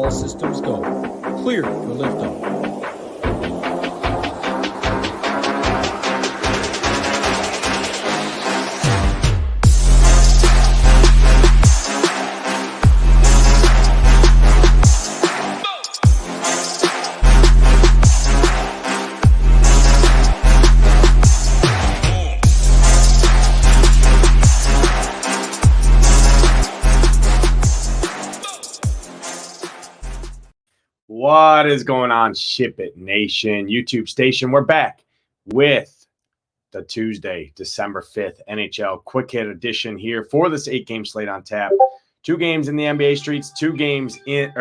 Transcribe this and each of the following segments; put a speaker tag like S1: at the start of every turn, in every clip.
S1: All systems go. Clear for liftoff.
S2: What is going on, SHIPIT Nation YouTube station? We're back with the Tuesday, December 5th NHL Quick Hit edition here for this 8-game slate on tap. 2 games in the NBA streets, 8 games, in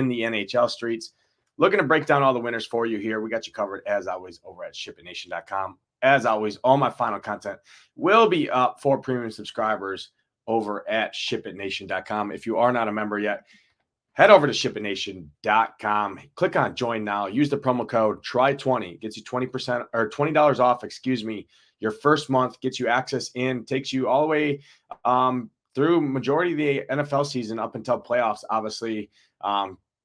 S2: the NHL streets. Looking to break down all the winners for you here. We got you covered as always over at SHIPITNation.com. As always, all my final content will be up for premium subscribers over at SHIPITNation.com. If you are not a member yet, head over to SHIPITNation.com. Click on join now. Use the promo code TRY20. Gets you 20% or $20 off, your first month. Gets you access in, takes you all the way through majority of the NFL season up until playoffs, obviously.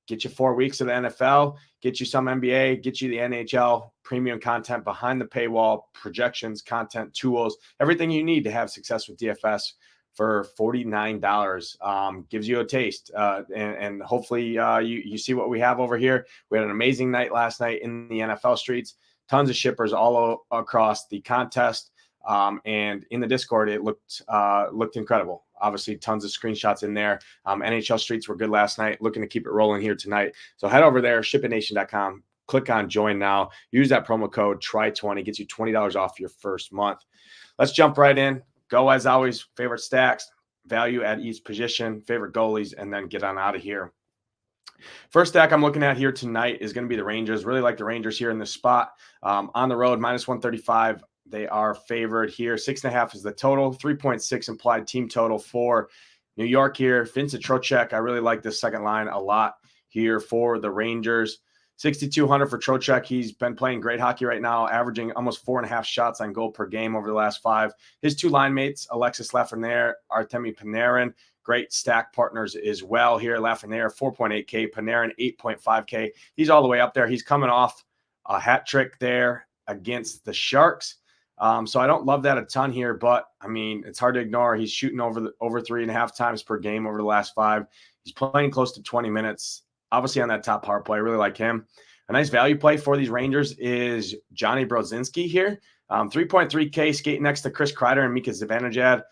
S2: Get you 4 weeks of the NFL, get you some NBA, get you the NHL premium content behind the paywall, projections, content, tools, everything you need to have success with DFS. For $49, gives you a taste, and hopefully you see what we have over here. We had an amazing night last night in the NFL streets. Tons of shippers all across the contest, and in the Discord, it looked incredible. Obviously, tons of screenshots in there. NHL streets were good last night. Looking to keep it rolling here tonight. So head over there, SHIPITNation.com. Click on join now. Use that promo code TRY20. Gets you $20 off your first month. Let's jump right in. Go as always, favorite stacks, value at each position, favorite goalies, and then get on out of here. First stack I'm looking at here tonight is going to be the Rangers. Really like the Rangers here in this spot. On the road, -135. They are favored here. 6.5 is the total. 3.6 implied team total for New York here. Vincent Trocheck. I really like this second line a lot here for the Rangers. 6,200 for Trocheck. He's been playing great hockey right now, averaging almost 4.5 shots on goal per game over the last 5. His 2 line mates, Alexis Lafreniere, Artemi Panarin, great stack partners as well here. Lafreniere, 4.8K, Panarin, 8.5K. He's all the way up there. He's coming off a hat trick there against the Sharks. So I don't love that a ton here, but I mean, it's hard to ignore. He's shooting over 3.5 times per game over the last 5. He's playing close to 20 minutes. Obviously on that top power play, I really like him. A nice value play for these Rangers is Johnny Brodzinski here. 3.3K skating next to Chris Kreider and Mika Zibanejad.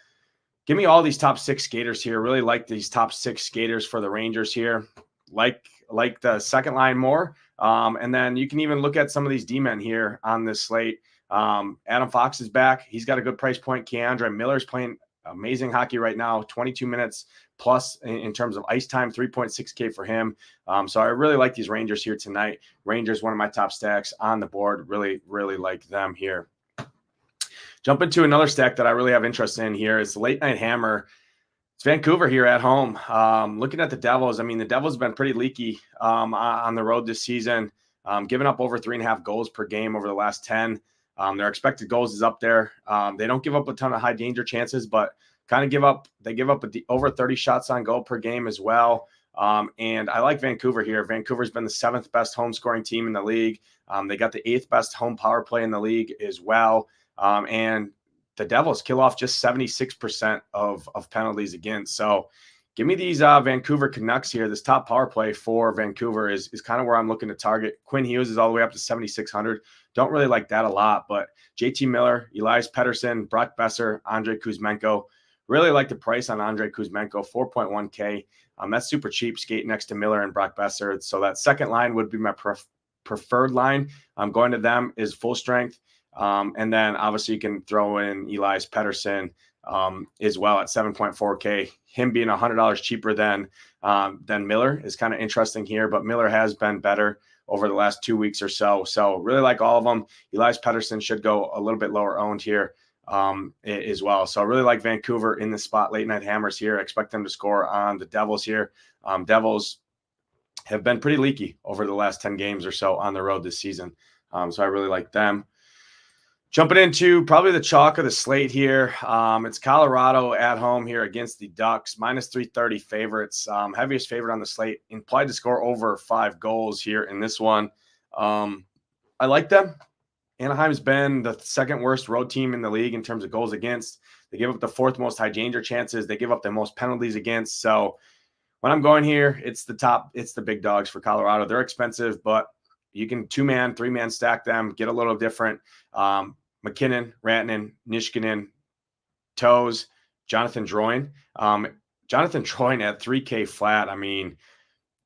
S2: Give me all these top 6 skaters here. Really like these top 6 skaters for the Rangers here. Like the second line more. And then you can even look at some of these D-men here on this slate. Adam Fox is back. He's got a good price point. Keandre Miller's playing amazing hockey right now. 22 minutes plus in terms of ice time, 3.6K for him. So I really like these Rangers here tonight. Rangers, one of my top stacks on the board. Really, really like them here. Jump into another stack that I really have interest in here. It's the Late Night Hammer. It's Vancouver here at home. Looking at the Devils, I mean, the Devils have been pretty leaky on the road this season, giving up over 3.5 goals per game over the last 10. Their expected goals is up there. They don't give up a ton of high danger chances, but they give up over 30 shots on goal per game as well. And I like Vancouver here. Vancouver's been the 7th best home scoring team in the league. They got the 8th best home power play in the league as well. And the Devils kill off just 76% of penalties against. So give me these Vancouver Canucks here. This top power play for Vancouver is kind of where I'm looking to target. Quinn Hughes is all the way up to 7,600. Don't really like that a lot, but JT Miller, Elias Pettersson, Brock Besser, Andrei Kuzmenko. Really like the price on Andrei Kuzmenko, 4.1K. That's super cheap, skate next to Miller and Brock Besser. So that second line would be my preferred line. Going to them is full strength. And then obviously you can throw in Elias Pettersson as well at 7.4K. Him being $100 cheaper than Miller is kind of interesting here, but Miller has been better over the last 2 weeks or so. So really like all of them. Elias Pettersson should go a little bit lower owned here as well. So I really like Vancouver in the spot. Late Night Hammers here. I expect them to score on the Devils here. Devils have been pretty leaky over the last 10 games or so on the road this season. So I really like them. Jumping into probably the chalk of the slate here. It's Colorado at home here against the Ducks, minus 330 favorites. Heaviest favorite on the slate, implied to score over 5 goals here in this one. I like them. Anaheim's been the second worst road team in the league in terms of goals against. They give up the 4th most high danger chances. They give up the most penalties against. So when I'm going here, it's the big dogs for Colorado. They're expensive, but you can 2-man, 3-man stack them, get a little different. McKinnon, Rantanen, Niskanen, Toes, Jonathan Drouin. Jonathan Drouin at 3K flat. I mean,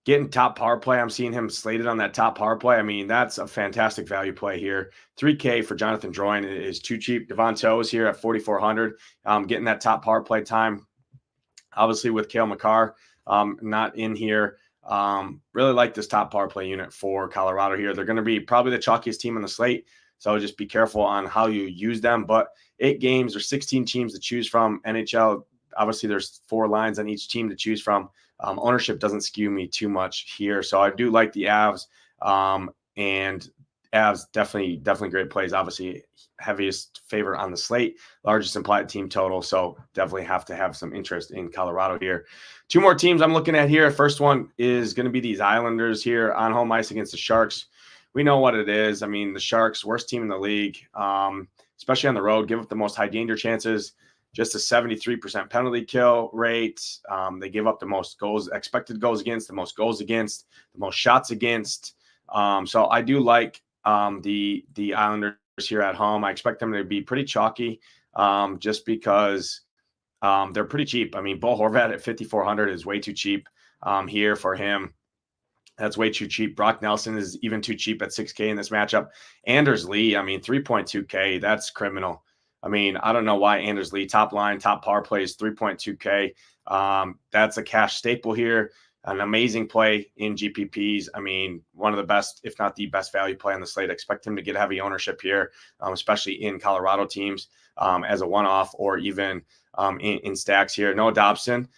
S2: getting top power play. I'm seeing him slated on that top power play. I mean, that's a fantastic value play here. 3K for Jonathan Drouin is too cheap. Devon Toes here at 4,400. Getting that top power play time. Obviously with Cale Makar not in here. Really like this top power play unit for Colorado here. They're going to be probably the chalkiest team on the slate. So just be careful on how you use them. But 8 games or 16 teams to choose from. NHL, obviously there's 4 lines on each team to choose from. Ownership doesn't skew me too much here. So I do like the Avs. And Avs definitely great plays. Obviously heaviest favorite on the slate, largest implied team total. So definitely have to have some interest in Colorado here. 2 more teams I'm looking at here. First one is going to be these Islanders here on home ice against the Sharks. We know what it is. I mean, the Sharks, worst team in the league, especially on the road, give up the most high danger chances, just a 73% penalty kill rate. They give up the most goals, expected goals against, the most goals against, the most shots against. So I do like the Islanders here at home. I expect them to be pretty chalky just because they're pretty cheap. I mean, Bo Horvat at 5,400 is way too cheap here for him. That's way too cheap. Brock Nelson is even too cheap at 6K in this matchup. Anders Lee, I mean, 3.2K, that's criminal. I mean, I don't know why Anders Lee, top line, top power play is 3.2K. That's a cash staple here. An amazing play in GPPs. I mean, one of the best, if not the best value play on the slate. Expect him to get heavy ownership here, especially in Colorado teams as a one-off or even in stacks here. Noah Dobson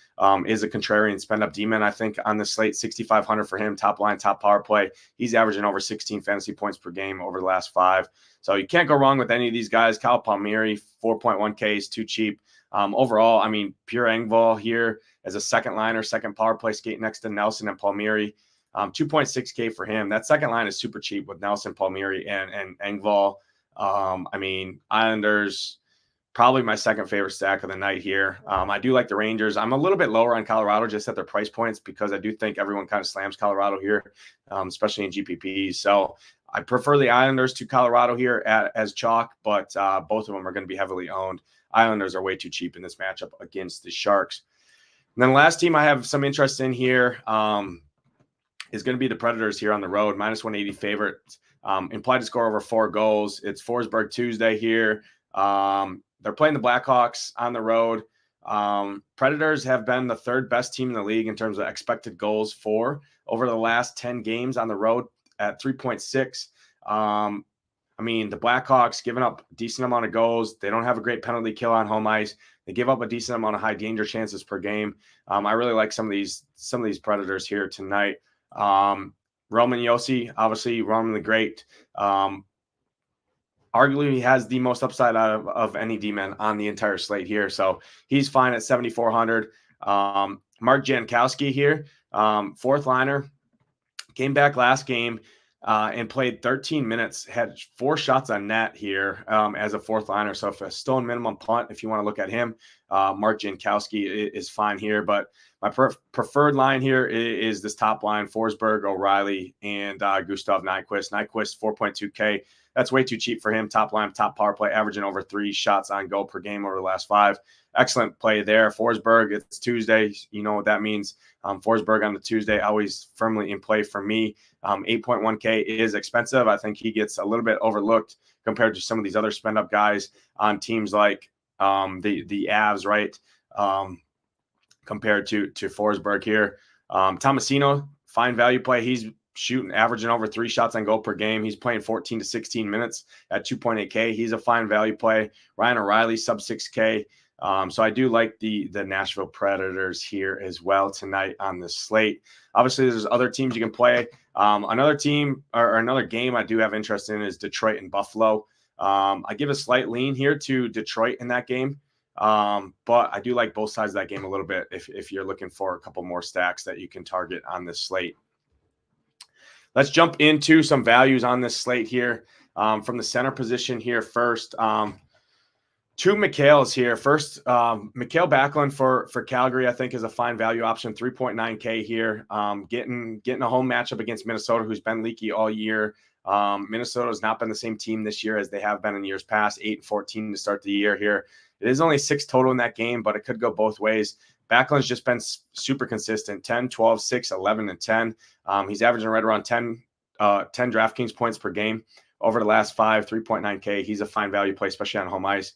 S2: is a contrarian spend-up demon, I think, on the slate. 6,500 for him, top line, top power play. He's averaging over 16 fantasy points per game over the last 5. So you can't go wrong with any of these guys. Kyle Palmieri, 4.1K is too cheap. Overall, I mean, Pierre Engvall here as a second liner, second power play skate next to Nelson and Palmieri. 2.6K for him. That second line is super cheap with Nelson, Palmieri, and Engvall. I mean, Islanders, probably my second favorite stack of the night here. I do like the Rangers. I'm a little bit lower on Colorado just at their price points because I do think everyone kind of slams Colorado here, especially in GPPs. So I prefer the Islanders to Colorado here as chalk, but both of them are going to be heavily owned. Islanders are way too cheap in this matchup against the Sharks. And then the last team I have some interest in here is going to be the Predators here on the road, minus 180 favorite. Implied to score over 4 goals. It's Forsberg Tuesday here. They're playing the Blackhawks on the road. Predators have been the 3rd best team in the league in terms of expected goals for over the last 10 games on the road at 3.6. I mean, the Blackhawks giving up a decent amount of goals. They don't have a great penalty kill on home ice. They give up a decent amount of high danger chances per game. I really like some of these Predators here tonight. Roman Josi, obviously Roman the Great. Arguably, he has the most upside out of any D-man on the entire slate here. So he's fine at 7,400. Mark Jankowski here, 4th liner, came back last game and played 13 minutes, had 4 shots on net here as a 4th liner. So if a stolen minimum punt, if you want to look at him, Mark Jankowski is fine here. But my preferred line here is this top line, Forsberg, O'Reilly, and Gustav Nyquist. Nyquist, 4.2K. That's way too cheap for him. Top line, top power play, averaging over 3 shots on goal per game over the last 5. Excellent play there. Forsberg, it's Tuesday. You know what that means. Forsberg on the Tuesday, always firmly in play for me. 8.1K is expensive. I think he gets a little bit overlooked compared to some of these other spend-up guys on teams like the Avs, right? Compared to Forsberg here. Tomasino, fine value play. He's averaging over 3 shots on goal per game. He's playing 14 to 16 minutes at 2.8K. He's a fine value play. Ryan O'Reilly, sub 6K. So I do like the Nashville Predators here as well tonight on the slate. Obviously, there's other teams you can play. Another team or another game I do have interest in is Detroit and Buffalo. I give a slight lean here to Detroit in that game. But I do like both sides of that game a little bit if you're looking for a couple more stacks that you can target on this slate. Let's jump into some values on this slate here. From the center position here first. Two Mikhails here. First, Mikhail Backlund for Calgary, I think, is a fine value option. 3.9K here. Getting a home matchup against Minnesota, who's been leaky all year. Minnesota has not been the same team this year as they have been in years past. 8-14 to start the year here. It is only 6 total in that game, but it could go both ways. Backlund's just been super consistent. 10, 12, 6, 11, and 10. He's averaging right around 10 DraftKings points per game over the last 5, 3.9K. He's a fine value play, especially on home ice.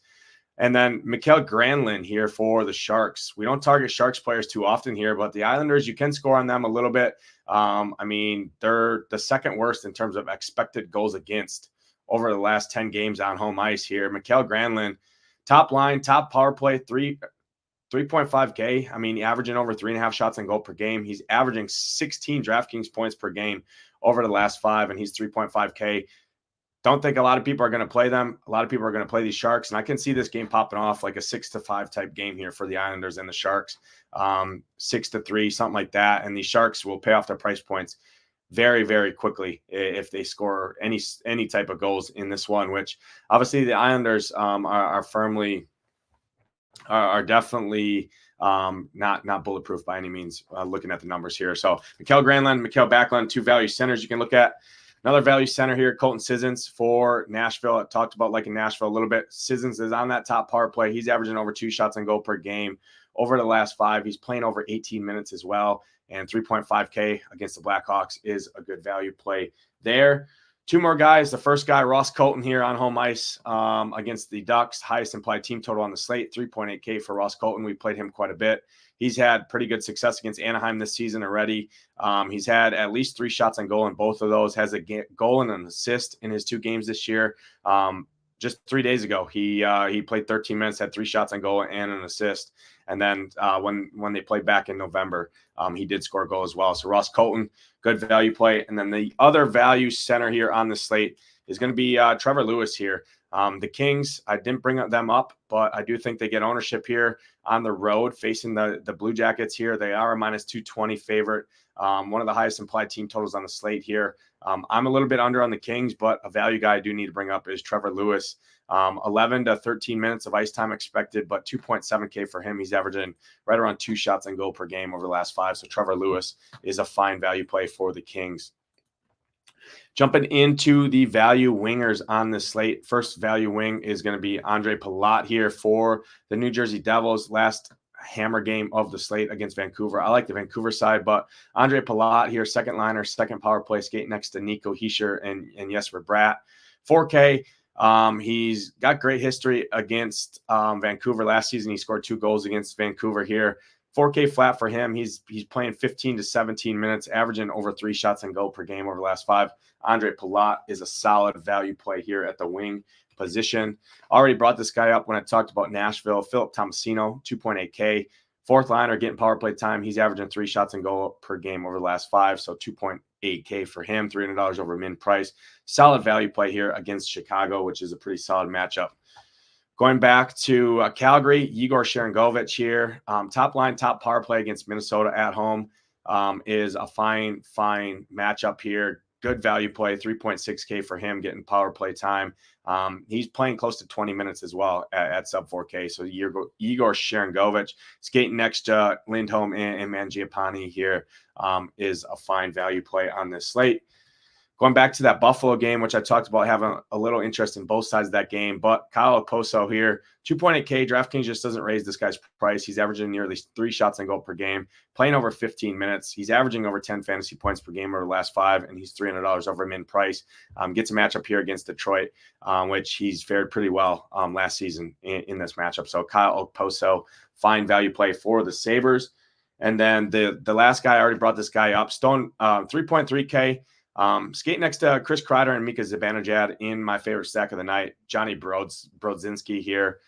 S2: And then Mikael Granlund here for the Sharks. We don't target Sharks players too often here, but the Islanders, you can score on them a little bit. I mean, they're the second worst in terms of expected goals against over the last 10 games on home ice here. Mikael Granlund, top line, top power play, 3.5K. I mean, averaging over 3.5 shots on goal per game. He's averaging 16 DraftKings points per game over the last 5, and he's 3.5K. Don't think a lot of people are going to play them. A lot of people are going to play these Sharks, and I can see this game popping off like a 6-5 type game here for the Islanders and the Sharks, 6-3, something like that. And the Sharks will pay off their price points very, very quickly if they score any type of goals in this one. Which obviously the Islanders are definitely not bulletproof by any means. Looking at the numbers here, so Mikael Granlund, Mikael Backlund, two value centers you can look at. Another value center here, Colton Sissons for Nashville. I talked about liking Nashville a little bit. Sissons is on that top power play. He's averaging over 2 shots on goal per game over the last 5. He's playing over 18 minutes as well. And 3.5K against the Blackhawks is a good value play there. Two more guys. The first guy, Ross Colton here on home ice against the Ducks. Highest implied team total on the slate, 3.8K for Ross Colton. We played him quite a bit. He's had pretty good success against Anaheim this season already. He's had at least 3 shots on goal in both of those. Has a goal and an assist in his 2 games this year. Just 3 days ago, he played 13 minutes, had 3 shots on goal and an assist. And then when they played back in November, he did score a goal as well. So Ross Colton, good value play. And then the other value center here on the slate is going to be Trevor Lewis here. The Kings, I didn't bring them up, but I do think they get ownership here on the road facing the Blue Jackets here. They are a -220 favorite. One of the highest implied team totals on the slate here. I'm a little bit under on the Kings, but a value guy I do need to bring up is Trevor Lewis. 11 to 13 minutes of ice time expected, but 2.7K for him. He's averaging right around 2 shots on goal per game over the last 5. So Trevor Lewis is a fine value play for the Kings. Jumping into the value wingers on the slate. First value wing is going to be Andre Palat here for the New Jersey Devils. Last hammer game of the slate against Vancouver. I like the Vancouver side, but Andre Palat here, second liner, second power play, skate next to Nico Hischier and Jesper Bratt. 4K. He's got great history against Vancouver. Last season, he scored 2 goals against Vancouver here. 4K flat for him. He's playing 15 to 17 minutes, averaging over 3 shots on goal per game over the last 5. Andre Palat is a solid value play here at the wing position. Already brought this guy up when I talked about Nashville. Philip Tomasino, 2.8K. Fourth liner getting power play time. He's averaging 3 shots on goal per game over the last 5. So 2.8K for him, $300 over min price. Solid value play here against Chicago, which is a pretty solid matchup. Going back to Calgary, Igor Sharangovich here. Top line, top power play against Minnesota at home is a fine matchup here. Good value play, 3.6K for him, getting power play time. He's playing close to 20 minutes as well at sub 4K. So Igor Sharangovich skating next to Lindholm and Mangiapane here is a fine value play on this slate. Going back to that Buffalo game, which I talked about having a little interest in both sides of that game, but Kyle Okposo here, 2.8K. DraftKings just doesn't raise this guy's price. He's averaging nearly 3 shots on goal per game, playing over 15 minutes. He's averaging over 10 fantasy points per game over the last 5, and he's $300 over min price. Gets a matchup here against Detroit, which he's fared pretty well last season in this matchup. So Kyle Okposo, fine value play for the Sabres. And then the last guy, I already brought this guy up, Stone, 3.3K. Skate next to Chris Kreider and Mika Zibanejad in my favorite stack of the night, Johnny Brodzinski here.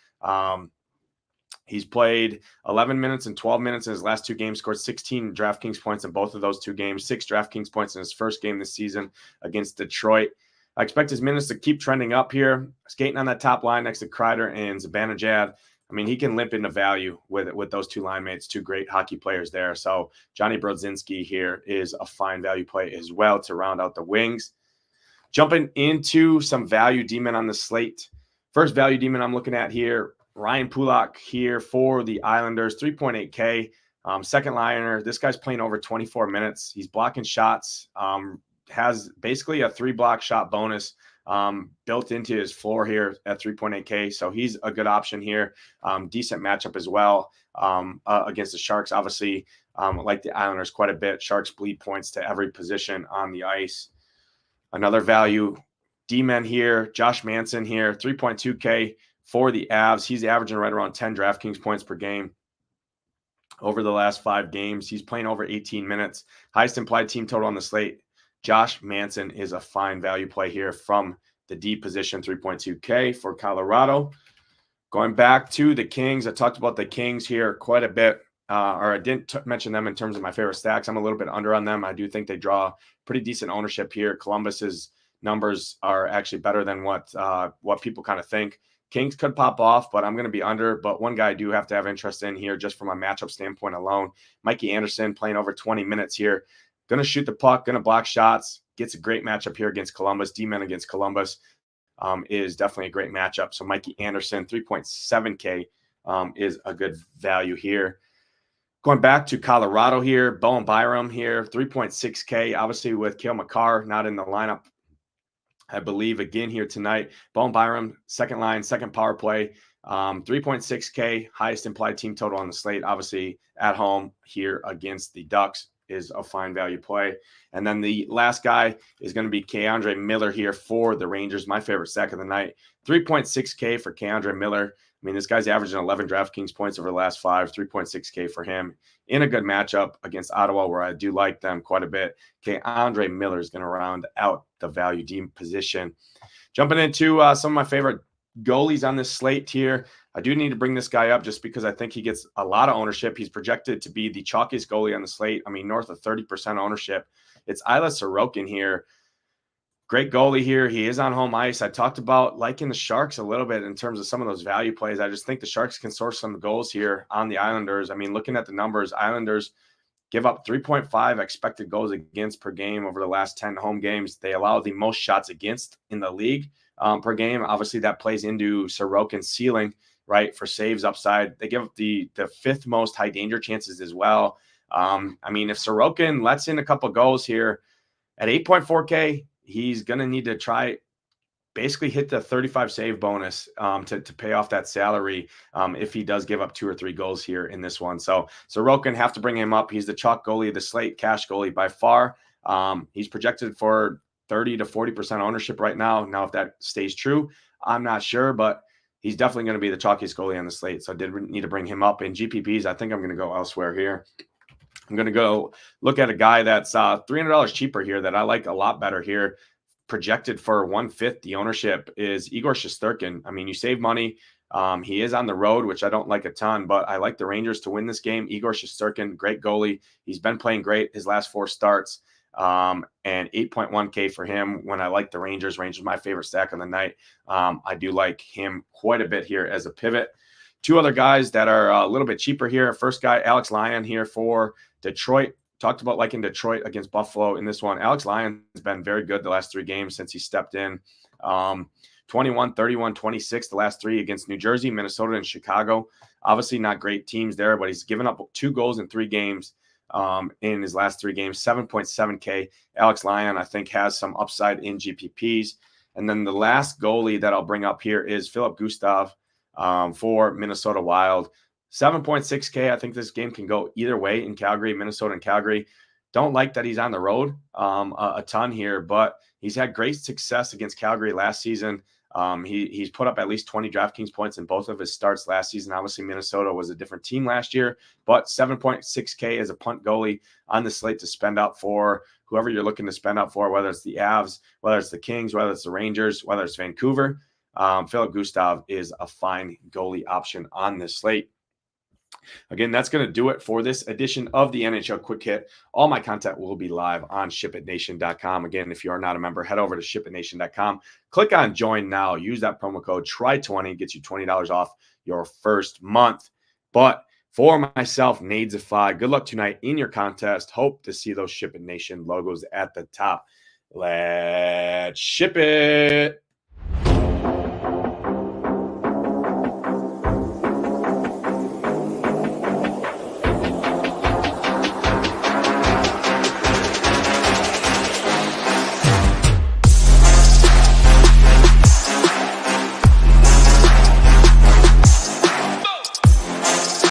S2: He's played 11 minutes and 12 minutes in his last 2 games, scored 16 DraftKings points in both of those 2 games, 6 DraftKings points in his first game this season against Detroit. I expect his minutes to keep trending up here, skating on that top line next to Kreider and Zibanejad. I mean, he can limp into value with those two line mates, two great hockey players there. So Johnny Brodzinski here is a fine value play as well to round out the wings. Jumping into some value demon on the slate. First value demon I'm looking at here, Ryan Pulock here for the Islanders, 3.8K. Second liner. This guy's playing over 24 minutes. He's blocking shots, has basically a 3-block shot bonus built into his floor here at 3.8K. So he's a good option here. Decent matchup as well against the Sharks. Obviously, like the Islanders quite a bit. Sharks bleed points to every position on the ice. Another value D-men here, Josh Manson here, 3.2K for the Avs. He's averaging right around 10 DraftKings points per game over the last 5 games. He's playing over 18 minutes. Highest implied team total on the slate. Josh Manson is a fine value play here from the D position, 3.2K for Colorado. Going back to the Kings, I talked about the Kings here quite a bit, or I didn't mention them in terms of my favorite stacks. I'm a little bit under on them. I do think they draw pretty decent ownership here. Columbus's numbers are actually better than what people kind of think. Kings could pop off, but I'm going to be under. But one guy I do have to have interest in here just from a matchup standpoint alone. Mikey Anderson playing over 20 minutes here. Going to shoot the puck, going to block shots. Gets a great matchup here against Columbus. D-men against Columbus is definitely a great matchup. So Mikey Anderson, 3.7K is a good value here. Going back to Colorado here, Bowen Byram here, 3.6K. Obviously with Cale Makar not in the lineup, I believe, again here tonight. Bowen Byram, second line, second power play, 3.6K, highest implied team total on the slate. Obviously at home here against the Ducks is a fine value play. And then the last guy is going to be K'Andre Miller here for the Rangers, my favorite stack of the night. 3.6K for K'Andre Miller. I mean, this guy's averaging 11 DraftKings points over the last 5, 3.6K for him in a good matchup against Ottawa, where I do like them quite a bit. K'Andre Miller is going to round out the value deem position. Jumping into some of my favorite goalies on this slate here. I do need to bring this guy up just because I think he gets a lot of ownership. He's projected to be the chalkiest goalie on the slate. I mean, north of 30% ownership. It's Ilya Sorokin here. Great goalie here. He is on home ice. I talked about liking the Sharks a little bit in terms of some of those value plays. I just think the Sharks can source some goals here on the Islanders. I mean, looking at the numbers, Islanders give up 3.5 expected goals against per game over the last 10 home games. They allow the most shots against in the league per game. Obviously, that plays into Sorokin's ceiling, right, for saves upside. They give up the 5th most high danger chances as well. I mean, if Sorokin lets in a couple goals here at 8.4K, he's going to need to try basically hit the 35 save bonus to pay off that salary if he does give up 2 or 3 goals here in this one. So Sorokin, have to bring him up. He's the chalk goalie of the slate, cash goalie by far. He's projected for 30 to 40% ownership right now. Now, if that stays true, I'm not sure, but he's definitely going to be the chalkiest goalie on the slate. So I did need to bring him up. In GPPs, I think I'm going to go elsewhere here. I'm going to go look at a guy that's $300 cheaper here that I like a lot better here. Projected for 1/5 the ownership is Igor Shesterkin. I mean, you save money. He is on the road, which I don't like a ton, but I like the Rangers to win this game. Igor Shesterkin, great goalie. He's been playing great his last 4 starts. And 8.1K for him when I like the Rangers. Rangers my favorite stack of the night. I do like him quite a bit here as a pivot. 2 other guys that are a little bit cheaper here. First guy, Alex Lyon here for Detroit. Talked about liking Detroit against Buffalo in this one. Alex Lyon has been very good the last 3 games since he stepped in. 21, 31, 26 the last 3 against New Jersey, Minnesota, and Chicago. Obviously not great teams there, but he's given up 2 goals in 3 games in his last 3 games, 7.7K. Alex Lyon, I think, has some upside in GPPs. And then the last goalie that I'll bring up here is Philip Gustav for Minnesota Wild. 7.6K. I think this game can go either way in Calgary, Minnesota, and Calgary. Don't like that he's on the road a ton here, but he's had great success against Calgary last season. He's put up at least 20 DraftKings points in both of his starts last season. Obviously, Minnesota was a different team last year, but 7.6K as a punt goalie on the slate to spend out for whoever you're looking to spend out for, whether it's the Avs, whether it's the Kings, whether it's the Rangers, whether it's Vancouver. Philip Gustav is a fine goalie option on this slate. Again, that's going to do it for this edition of the NHL Quick Hit. All my content will be live on SHIPITNation.com. Again, if you are not a member, head over to SHIPITNation.com. Click on Join Now. Use that promo code TRY20. Gets you $20 off your first month. But for myself, Nadesify, good luck tonight in your contest. Hope to see those Ship It Nation logos at the top. Let's ship it.